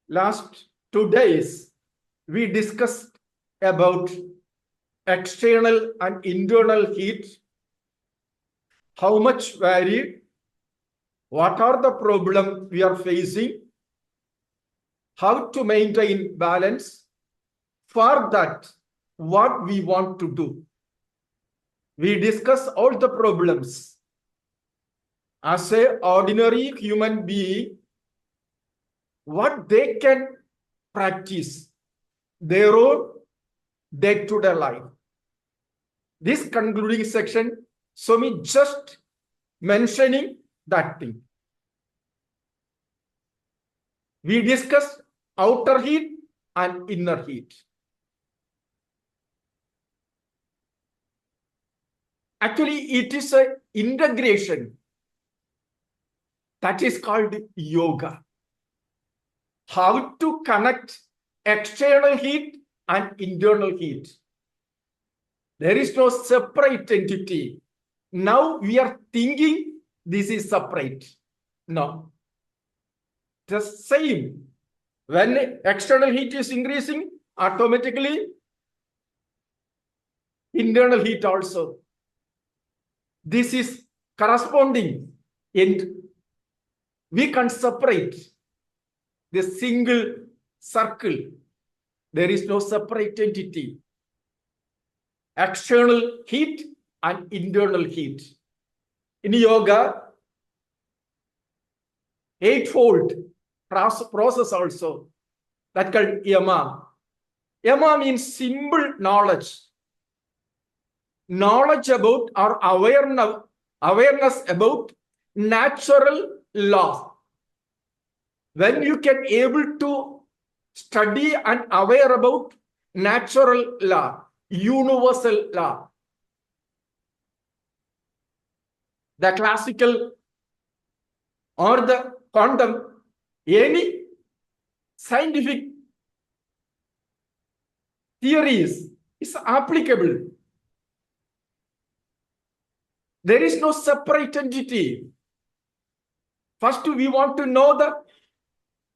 Last 2 days, we discussed about external and internal heat, how much varied, what are the problems we are facing, how to maintain balance. For that, what we want to do. We discuss all the problems. As an ordinary human being, what they can practice their own day-to-day life. This concluding section, Swami just mentioning that thing. We discussed outer heat and inner heat. Actually, it is an integration that is called yoga. How to connect external heat and internal heat. There is no separate entity. Now we are thinking this is separate. No. The same. When external heat is increasing, automatically internal heat also. This is corresponding, and we can separate the single circle. There is no separate entity. External heat and internal heat. In yoga, eightfold process also, that called yama. Yama means simple knowledge. Knowledge about or awareness about natural law. When you can able to study and aware about natural law, universal law, the classical or the quantum, any scientific theories is applicable. There is no separate entity. First, we want to know the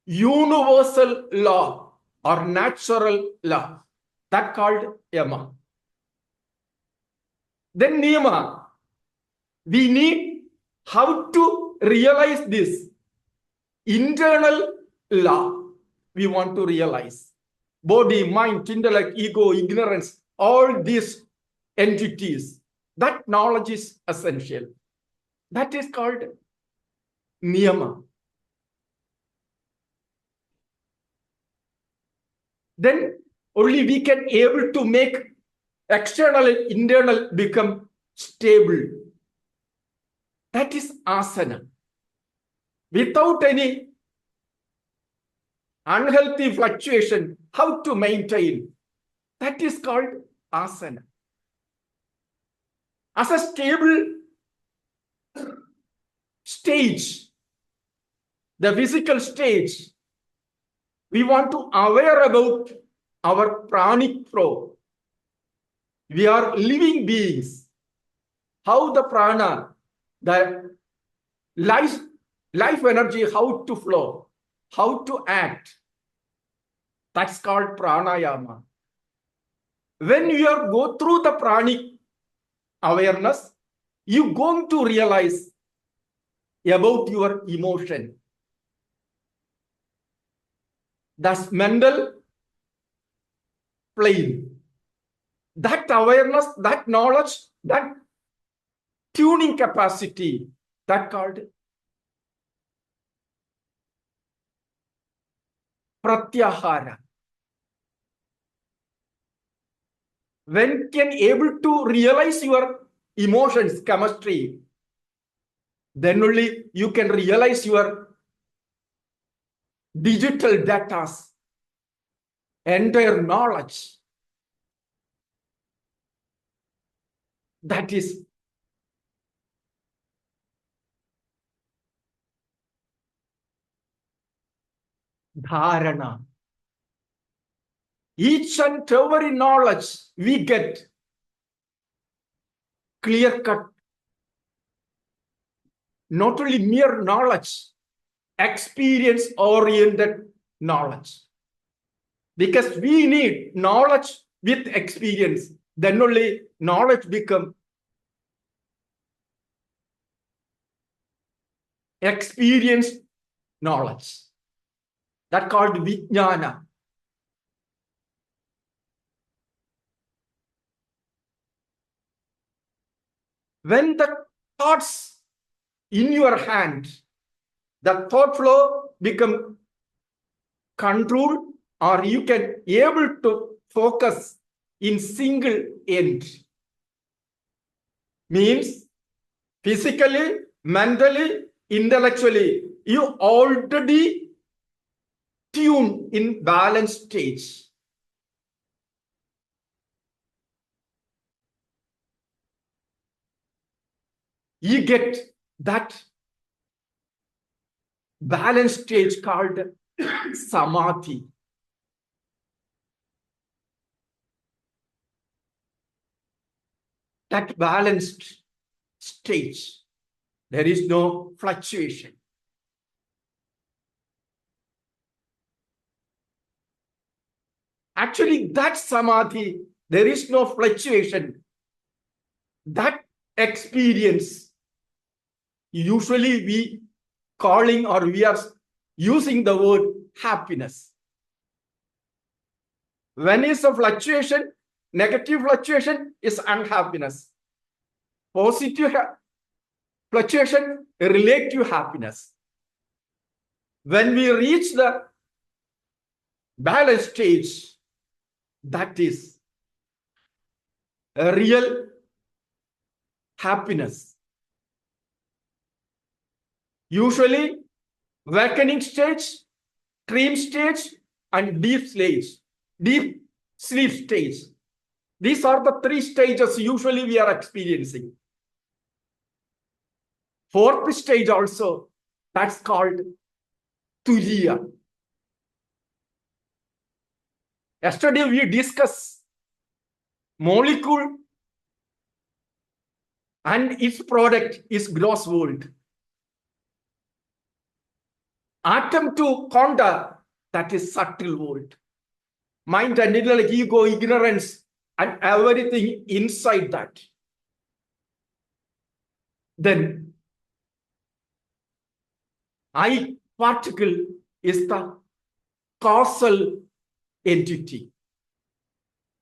universal law or natural law. That called yama. Then niyama. We need how to realize this internal law. We want to realize. Body, mind, intellect, ego, ignorance, all these entities. That knowledge is essential. That is called niyama. Then only we can able to make external and internal become stable. That is asana. Without any unhealthy fluctuation, how to maintain? That is called asana. As a stable stage, the physical stage, we want to aware about our pranic flow. We are living beings. How the prana, the life energy, how to flow, how to act. That's called pranayama. When you are go through the pranic awareness, you're going to realize about your emotion. That's mental plane. That awareness, that knowledge, that tuning capacity, that called pratyahara. When can able to realize your emotions, chemistry, then only you can realize your digital data, entire knowledge. That is dharana. Each and every knowledge we get clear cut. Not only mere knowledge, experience oriented knowledge. Because we need knowledge with experience. Then only knowledge becomes experienced knowledge. That's called vijnana. When the thoughts in your hand, the thought flow become controlled, or you can able to focus in single end. Means physically, mentally, intellectually, you already tune in balanced stage. You get that balanced stage called samadhi. That balanced stage, there is no fluctuation. Actually, that samadhi, there is no fluctuation. That experience, usually we calling or we are using the word happiness. When is a fluctuation, negative fluctuation is unhappiness. Positive fluctuation, relative happiness. When we reach the balanced stage, that is a real happiness. Usually, awakening stage, dream stage, and deep sleep stage. These are the three stages usually we are experiencing. Fourth stage also, that's called Turiya. Yesterday we discussed molecule and its product is gross world. Atom to quanta, that is subtle world. Mind and intellect, ego, ignorance, and everything inside that. Then I particle is the causal entity.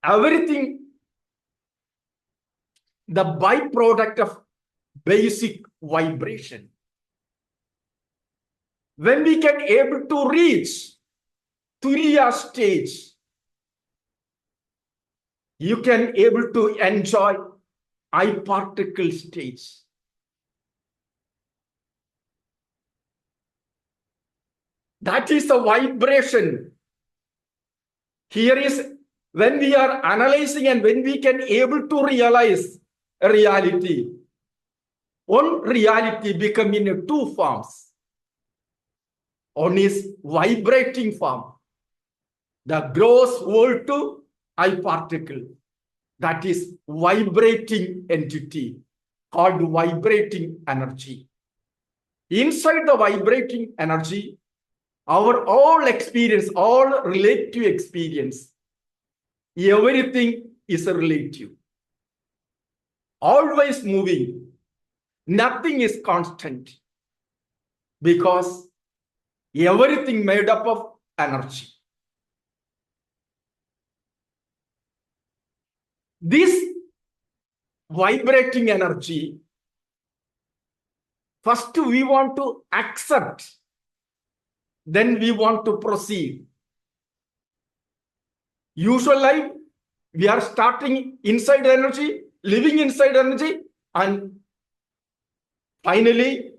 Everything, the byproduct of basic vibration. When we can able to reach Turiya stage, you can able to enjoy I particle stage. That is the vibration. Here is when we are analyzing and when we can able to realize a reality. One reality become in two forms. One is vibrating form. The gross world to I particle. That is vibrating entity called vibrating energy. Inside the vibrating energy, our all experience, all relative experience, everything is relative. Always moving. Nothing is constant. Because everything made up of energy. This vibrating energy, first we want to accept, then we want to proceed. Usual life, we are starting inside energy, living inside energy, and finally,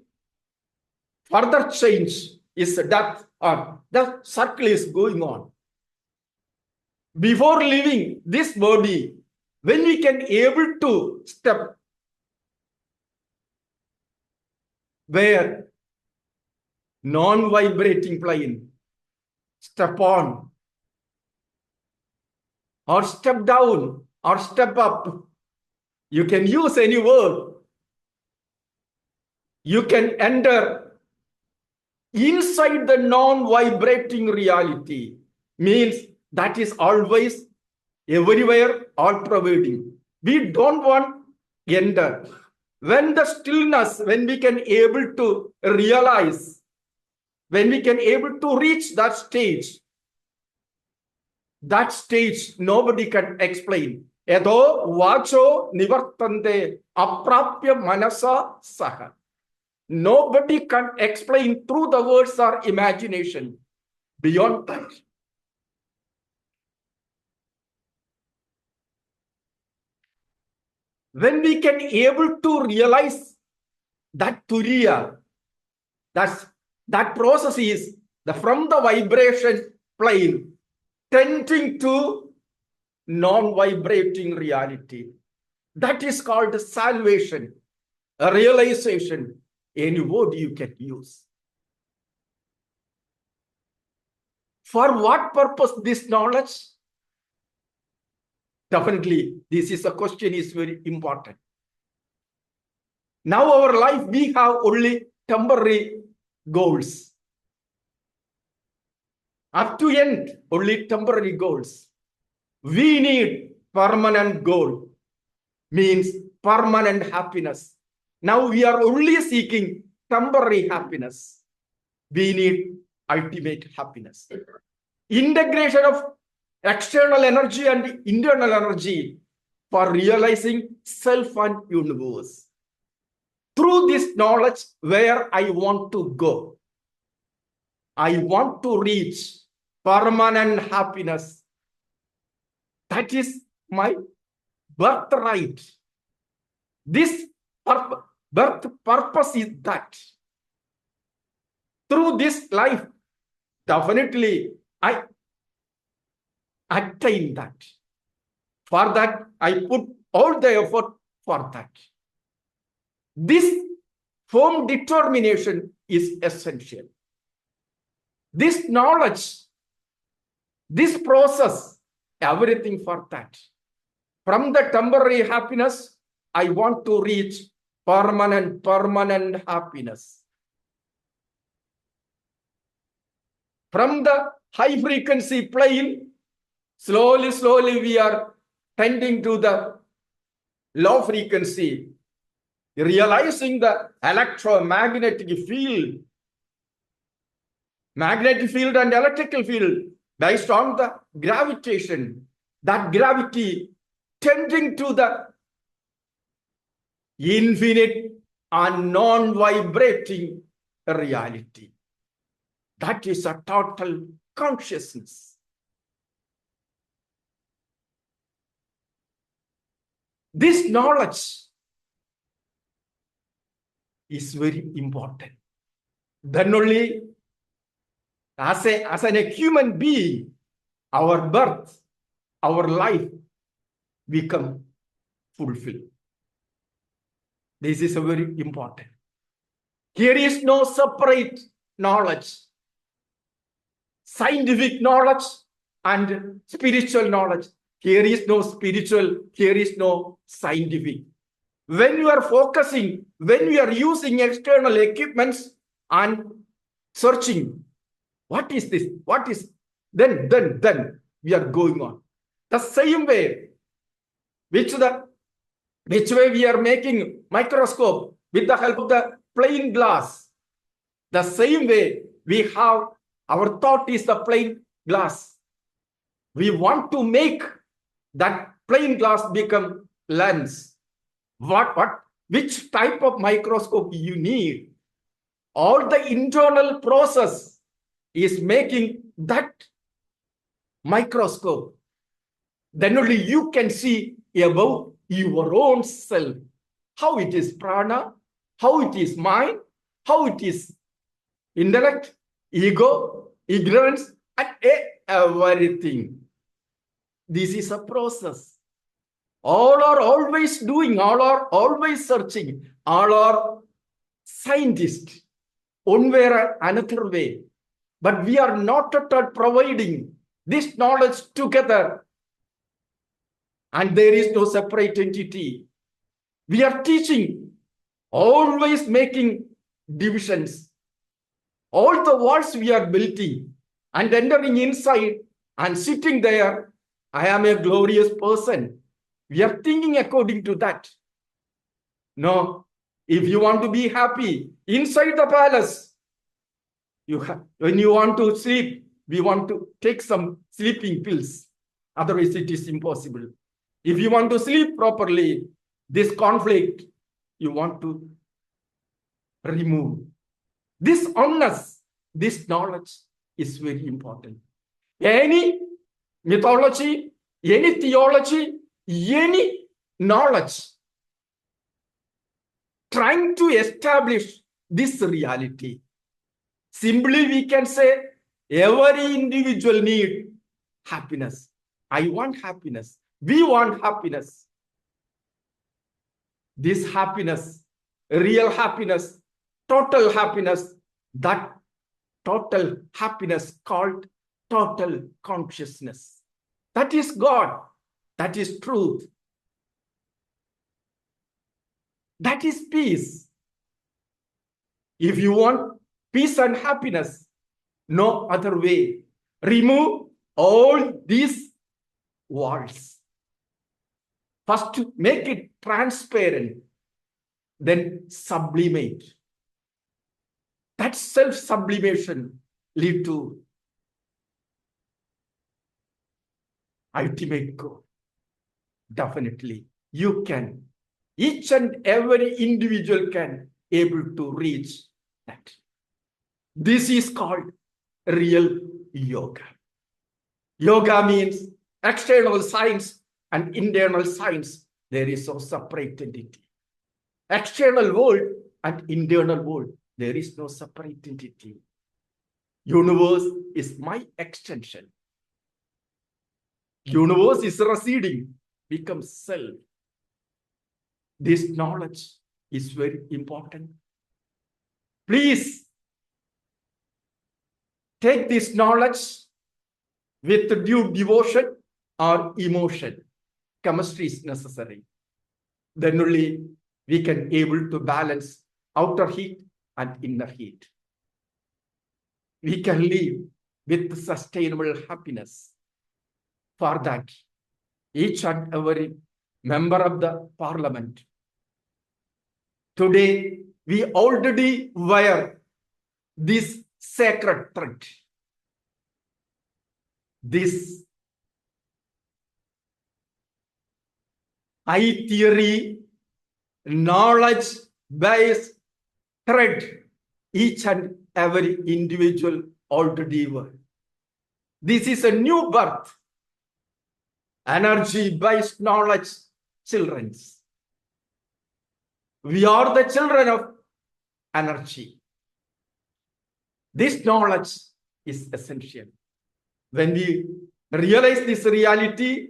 further change is death, or the circle is going on. Before leaving this body, when we can able to step where non-vibrating plane, step on, or step down, or step up. You can use any word. You can enter inside the non-vibrating reality, means that is always everywhere, all-pervading. We don't want enter. When the stillness, when we can able to realize, when we can able to reach that stage nobody can explain. Edo vacho nivartante aprapya manasa saha. Nobody can explain through the words or imagination. Beyond that, when we can able to realize that turiya, that process is from the vibration plane tending to non-vibrating reality. That is called salvation, a realization, any word you can use. For what purpose this knowledge? Definitely, this is a question is very important. Now our life, we have only temporary goals. Up to end, only temporary goals. We need permanent goal, means permanent happiness. Now we are only seeking temporary happiness. We need ultimate happiness. Integration of external energy and internal energy for realizing self and universe. Through this knowledge, where I want to go, I want to reach permanent happiness. That is my birthright. This birth purpose is that. Through this life, definitely I attain that. For that, I put all the effort for that. This firm determination is essential. This knowledge, this process, everything for that. From the temporary happiness, I want to reach permanent happiness. From the high frequency plane, slowly we are tending to the low frequency, realizing the electromagnetic field, magnetic field and electrical field based on the gravitation, that gravity tending to the infinite and non-vibrating reality. That is a total consciousness. This knowledge is very important. Then only as a human being, our birth, our life become fulfilled. This is a very important. Here is no separate knowledge. Scientific knowledge and spiritual knowledge. Here is no spiritual, here is no scientific. When you are focusing, when you are using external equipments and searching, what is this? What is then we are going on. The same way, which way we are making microscope with the help of the plain glass. The same way we have our thought is the plain glass. We want to make that plain glass become lens. Which type of microscope you need? All the internal process is making that microscope. Then only you can see about your own self. How it is prana, how it is mind, how it is intellect, ego, ignorance, and everything. This is a process. All are always doing, all are always searching, all are scientists, one way or another way. But we are not at all providing this knowledge together. And there is no separate entity. We are teaching, always making divisions, All the walls we are building and entering inside and sitting there, I am a glorious person. We are thinking according to that. No, if you want to be happy inside the palace, when you want to sleep, we want to take some sleeping pills. Otherwise, it is impossible. If you want to sleep properly, this conflict, you want to remove. This honest, this knowledge is very important. Any mythology, any theology, any knowledge trying to establish this reality. Simply we can say every individual need happiness. I want happiness. We want happiness. This happiness, real happiness, total happiness, that total happiness called total consciousness. That is God. That is truth. That is peace. If you want peace and happiness, no other way. Remove all these walls. First, to make it transparent, then sublimate. That self-sublimation lead to ultimate goal. Definitely, you can. Each and every individual can able to reach that. This is called real yoga. Yoga means external science and internal science. There is no separate entity. External world and internal world. There is no separate entity. Universe is my extension. Universe is receding, becomes self. This knowledge is very important. Please take this knowledge with due devotion or emotion. Chemistry is necessary. Then only we can able to balance outer heat and inner heat. We can live with sustainable happiness. For that, each and every member of the parliament, today we already wear this sacred thread. This high theory, knowledge-based thread, each and every individual already wear. This is a new birth. Energy-based knowledge, children. We are the children of energy. This knowledge is essential. When we realize this reality,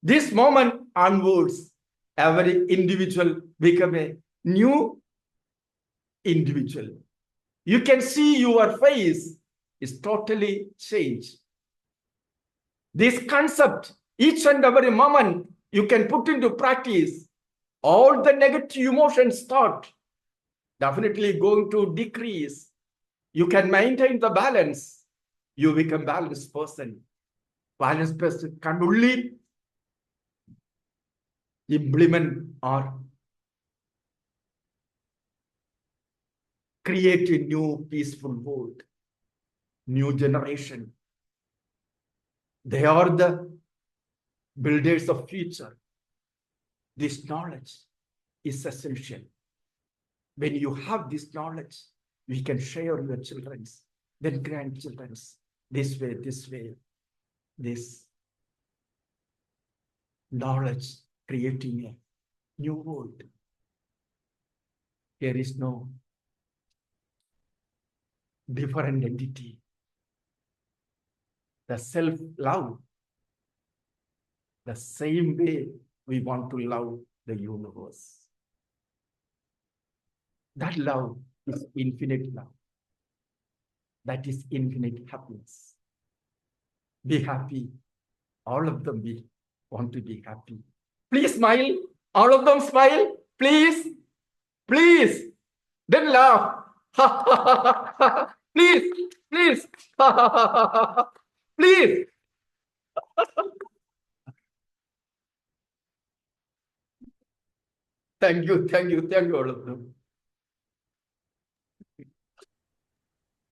this moment onwards, every individual become a new individual. You can see your face is totally changed. This concept, each and every moment you can put into practice, all the negative emotions thought definitely going to decrease. You can maintain the balance. You become balanced person. Balanced person can only implement or create a new peaceful world, new generation. They are the builders of future. This knowledge is essential. When you have this knowledge, we can share your children's, then grandchildren's, this way, this knowledge creating a new world. There is no different entity. The self-love, the same way we want to love the universe. That love is infinite love. That is infinite happiness. Be happy. All of them want to be happy. Please smile. All of them smile. Please. Please. Then laugh. Please, please, please. Thank you, all of them.